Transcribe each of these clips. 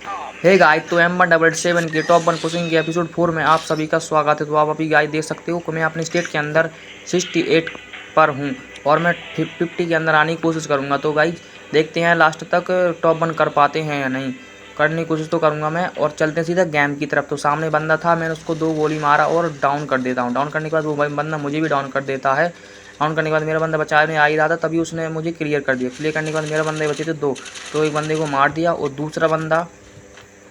Hey guys, तो M177 के top 1 pushing के एपिसोड 4 में आप सभी का स्वागत है। तो आप अभी गाइस देख सकते हो कि मैं अपने स्टेट के अंदर 68 पर हूँ और मैं 50 के अंदर आने की कोशिश करूँगा। तो गाइस देखते हैं लास्ट तक टॉप 1 कर पाते हैं या नहीं। करने की कोशिश तो करूँगा मैं। और चलते हैं सीधा गेम की तरफ। तो सामने बंदा था, मैंने उसको 2 गोली मारा और डाउन कर देता हूँ। डाउन करने के बाद वो बंदा मुझे भी डाउन कर देता है। डाउन करने के बाद मेरा बंदा बचाने आ ही रहा था, तभी उसने मुझे क्लियर कर दिया। क्लियर करने के बाद मेरे बंदे बचे थे 2, तो एक बंदे को मार दिया और दूसरा बंदा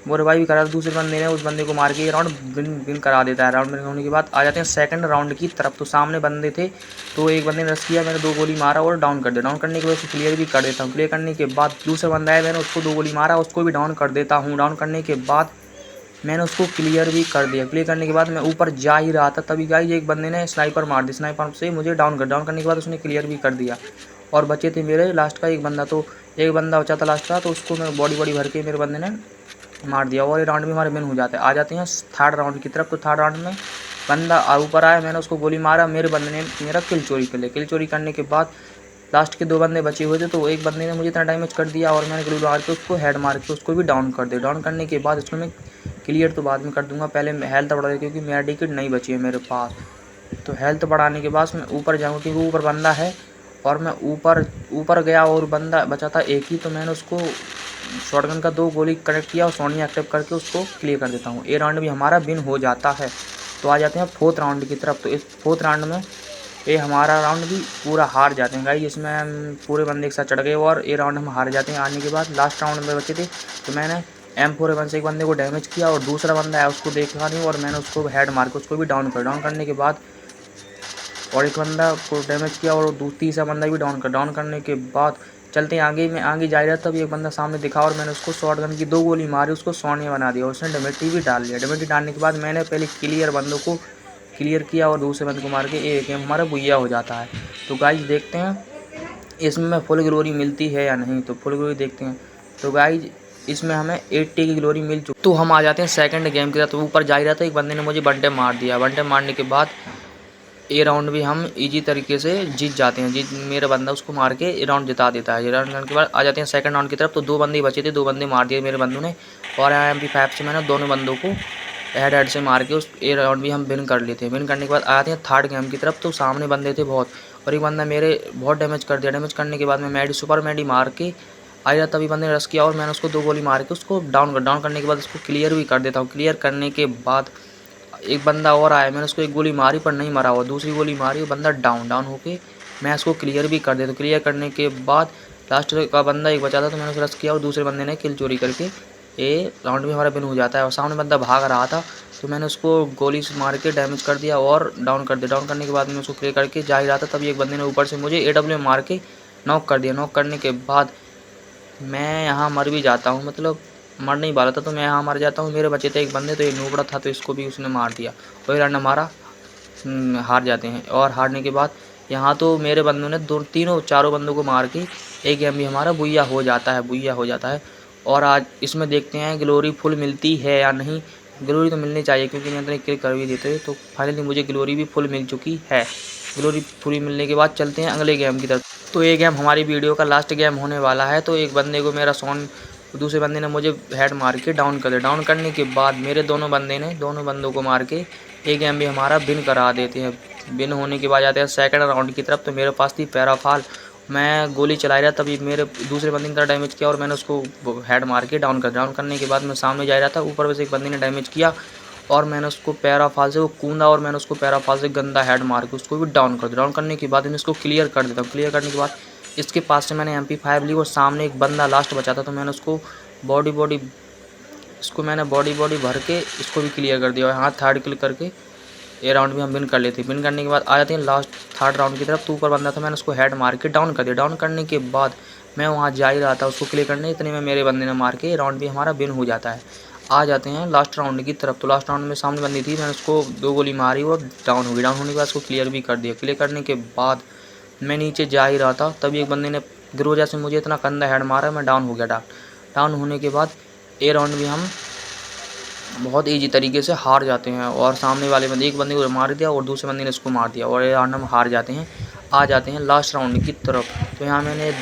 वो रिवाइव भी करा। दूसरे बंदे ने उस बंदे को मार के राउंड विन करा देता है। राउंड विन होने के बाद आ जाते हैं सेकंड राउंड की तरफ। तो सामने बंदे थे, तो एक बंदे ने रश किया, मैंने 2 गोली मारा और डाउन कर दिया। डाउन करने के बाद उसको क्लियर भी कर देता हूँ। क्लियर करने के बाद दूसरा बंदा है, मैंने उसको 2 गोली मारा, उसको भी डाउन कर देता हूँ। डाउन करने के बाद मैंने उसको क्लियर भी कर दिया। क्लियर करने के बाद मैं ऊपर जा ही रहा था, तभी गाइस एक बंदे ने स्नाइपर मार दी। स्नाइपर से मुझे डाउन करने के बाद उसने क्लियर भी कर दिया और बचे थे मेरे लास्ट का एक बंदा। तो एक बंदा बचा था लास्ट का, तो उसको मैं बॉडी भर के मेरे बंदे ने मार दिया और ये राउंड भी हमारे विन हो जाते हैं। आ जाते हैं थर्ड राउंड की तरफ। तो थर्ड राउंड में बंदा ऊपर आया, मैंने उसको गोली मारा, मेरे बंदे ने मेरा किल चोरी कर लिया। किल चोरी करने के बाद लास्ट के 2 बंदे बचे हुए थे, तो एक बंदे ने मुझे इतना डैमेज कर दिया और मैंने गोली मार के उसको हेड मार के उसको भी डाउन कर दिया। डाउन करने के बाद इसको मैं क्लियर तो बाद में कर दूंगा, पहले हेल्थ बढ़ा दे क्योंकि मेडिकेट नहीं बची है मेरे पास। तो हेल्थ बढ़ाने के बाद मैं ऊपर जाऊँगा क्योंकि ऊपर बंदा है और मैं ऊपर गया और बंदा बचा था एक ही, तो मैंने उसको शॉटगन का 2 गोली कनेक्ट किया और सोनी एक्टिव करके उसको क्लियर कर देता हूँ। ये राउंड भी हमारा विन हो जाता है। तो आ जाते हैं फोर्थ राउंड की तरफ। तो इस फोर्थ राउंड में ये हमारा राउंड भी पूरा हार जाते हैं गाइस। इसमें हम पूरे बंदे एक साथ चढ़ गए और ये राउंड हम हार जाते हैं। आने के बाद लास्ट राउंड में बचे थे, तो मैंने M4A1 से एक बंदे को डैमेज किया और दूसरा बंदा है उसको देखा नहीं और मैंने उसको हेड मार के उसको भी डाउन करने के बाद और एक बंदा को डैमेज किया और तीसरा बंदा भी डाउन करने के बाद चलते हैं आगे। मैं आगे जा रहा था, तभी एक बंदा सामने दिखा और मैंने उसको शॉटगन की 2 गोली मारी, उसको सोनिया बना दिया। उसने डमेटी भी डाल लिया। डमेटी डालने के बाद मैंने पहले क्लियर बंदों को क्लियर किया और दूसरे बंदे को मार के एक गेम हमारा बुइया हो जाता है। तो गाइज देखते हैं इसमें फुल ग्लोरी मिलती है या नहीं। तो फुल ग्लोरी देखते हैं। तो गाइज इसमें हमें 80 की ग्लोरी मिल चुकी। तो हम आ जाते हैं सेकंड गेम के साथ। तो ऊपर जा ही रहा था, एक बंदे ने मुझे वन टैप मार दिया। वन टैप मारने के बाद ये राउंड भी हम इजी तरीके से जीत जाते हैं। मेरा बंदा उसको मार के ये राउंड जिता देता है। ये राउंड के बाद आ जाते हैं सेकंड राउंड की तरफ। तो 2 बंदे बचे थे, 2 बंदे मार दिए मेरे बंदों ने और MP5 से मैंने दोनों बंदों को हेड से मार के उस ये राउंड भी हम विन कर लेते हैं। विन करने के बाद आ जाते हैं थर्ड गेम की तरफ। तो सामने बंदे थे बहुत और एक बंदा मेरे बहुत डैमेज कर दिया। डैमेज करने के बाद मैं सुपर मैडी मार के आया, तभी बंदे ने रश किया और मैंने उसको 2 गोली मार के उसको डाउन करने के बाद उसको क्लियर भी कर देता हूँ। क्लियर करने के बाद एक बंदा और आया, मैंने उसको 1 गोली मारी पर नहीं मरा। हुआ दूसरी गोली मारी, वो बंदा डाउन होके मैं उसको क्लियर भी कर देता हूँ। क्लियर करने के बाद लास्ट का बंदा एक बचा था, तो मैंने उसे रश किया और दूसरे बंदे ने किल चोरी करके ये राउंड भी हमारा विन हो जाता है। और सामने बंदा भाग रहा था, तो मैंने उसको गोली से मार के डैमेज कर दिया और डाउन कर दिया। डाउन करने के बाद मैं उसको क्लियर करके जा ही रहा था, तभी एक बंदे ने ऊपर से मुझे AW मार के नॉक कर दिया। नॉक करने के बाद मैं यहाँ मर भी जाता हूँ, मतलब मर नहीं पा रहा था, तो मैं यहाँ मर जाता हूँ। मेरे बचे थे एक बंदे, तो ये नूबड़ा था, तो इसको भी उसने मार दिया। वही राउंड हमारा हार जाते हैं। और हारने के बाद यहाँ तो मेरे बंदों ने चारों बंदों को मार के एक गेम भी हमारा बुइया हो जाता है। और आज इसमें देखते हैं ग्लोरी फुल मिलती है या नहीं। ग्लोरी तो मिलनी चाहिए क्योंकि मैंने क्लिक कर भी देते। तो फाइनली मुझे ग्लोरी भी फुल मिल चुकी है। ग्लोरी पूरी मिलने के बाद चलते हैं अगले गेम की तरफ। तो ये गेम हमारी वीडियो का लास्ट गेम होने वाला है। तो एक बंदे को मेरा दूसरे बंदे ने मुझे हेड मार के डाउन कर दिया। डाउन करने के बाद मेरे दोनों बंदों को मार के ये गेम भी हमारा विन करा देते हैं। विन होने के बाद जाते हैं सेकंड राउंड की तरफ। तो मेरे पास थी पैराफॉल, मैं गोली चला रहा, तभी मेरे दूसरे बंदे ने डैमेज किया और मैंने उसको हेड मार के डाउन करने के बाद मैं सामने जा रहा था, ऊपर से एक बंदे ने डैमेज किया और मैंने उसको पैराफॉल से वो कूदा और मैंने उसको पैराफॉल से गंदा हेड मार के उसको भी डाउन कर दिया। डाउन करने के बाद मैं इसको क्लियर कर देता हूँ। क्लियर करने के बाद इसके पास से मैंने MP5 ली और सामने एक बंदा लास्ट बचा था, तो मैंने उसको बॉडी भर के इसको भी क्लियर कर दिया और यहाँ थर्ड किल करके ये राउंड भी हम विन कर लेते हैं। विन करने के बाद आ जाते हैं लास्ट थर्ड राउंड की तरफ। तो ऊपर बंदा था, मैंने उसको हेड मार के डाउन कर दिया। डाउन करने के बाद मैं वहाँ जा ही रहा था उसको क्लियर करने, इतने में मेरे बंदे ने मार के राउंड भी हमारा विन हो जाता है। आ जाते हैं लास्ट राउंड की तरफ। तो लास्ट राउंड में सामने बंदी थी, मैंने उसको 2 गोली मारी और डाउन हो गई। डाउन होने के बाद उसको क्लियर भी कर दिया। क्लियर करने के बाद मैं नीचे जा ही रहा था, तभी एक बंदे ने ग्रोजा से मुझे इतना गंदा हेड मारा, मैं डाउन हो गया। डाउन होने के बाद ये राउंड भी हम बहुत ईजी तरीके से हार जाते हैं और सामने वाले बंदे एक बंदे को मार दिया और दूसरे बंदे ने इसको मार दिया और ये राउंड हम हार जाते हैं। आ जाते हैं लास्ट राउंड की तरफ। तो यहाँ मैंने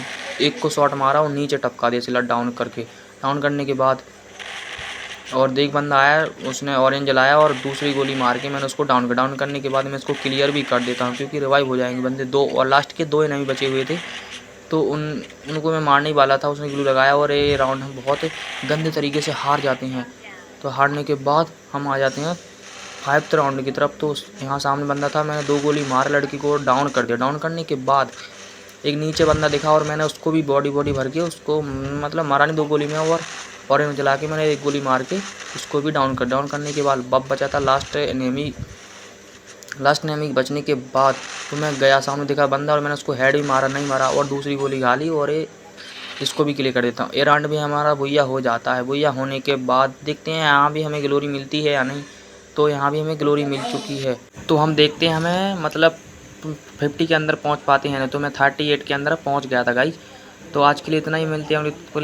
एक को शॉट मारा और नीचे टपका दिया सिला डाउन करके। डाउन करने के बाद और देख बंदा आया, उसने ऑरेंज जलाया और दूसरी गोली मार के मैंने उसको डाउन कर। डाउन करने के बाद मैं इसको क्लियर भी कर देता हूँ क्योंकि रिवाइव हो जाएंगे बंदे दो, और लास्ट के 2 एनिमी बचे हुए थे तो उनको मैं मारने ही वाला था। उसने ग्लू लगाया और ये राउंड हम बहुत गंदे तरीके से हार जाते हैं। तो हारने के बाद हम आ जाते हैं 5th राउंड की तरफ। तो यहाँ सामने बंदा था, मैंने 2 गोली मार लड़की को डाउन कर दिया। डाउन करने के बाद एक नीचे बंदा दिखा और मैंने उसको भी बॉडी भर के उसको मतलब मारा नहीं 2 गोली में, और ऑरेंज जला के मैंने 1 गोली मार के उसको भी डाउन कर। डाउन करने के बाद बब बचा था लास्ट एनिमी बचने के बाद। तो मैं गया, सामने दिखा बंदा और मैंने उसको हेड भी मारा, नहीं मारा और दूसरी गोली खा ली और इसको भी क्लियर कर देता हूँ। ये राउंड भी हमारा बुइया हो जाता है। बुइया होने के बाद देखते हैं यहाँ भी हमें ग्लोरी मिलती है या नहीं। तो यहाँ भी हमें ग्लोरी मिल चुकी है। तो हम देखते हैं हमें मतलब 50 के अंदर पहुँच पाते हैं। तो मैं 38 के अंदर पहुँच गया था गाइस। तो आज के लिए इतना ही, मिलते हैं।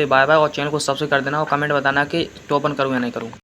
बाय बाय, और चैनल को सब्सक्राइब कर देना और कमेंट बताना कि टॉप 1 करूँ या नहीं करूँ।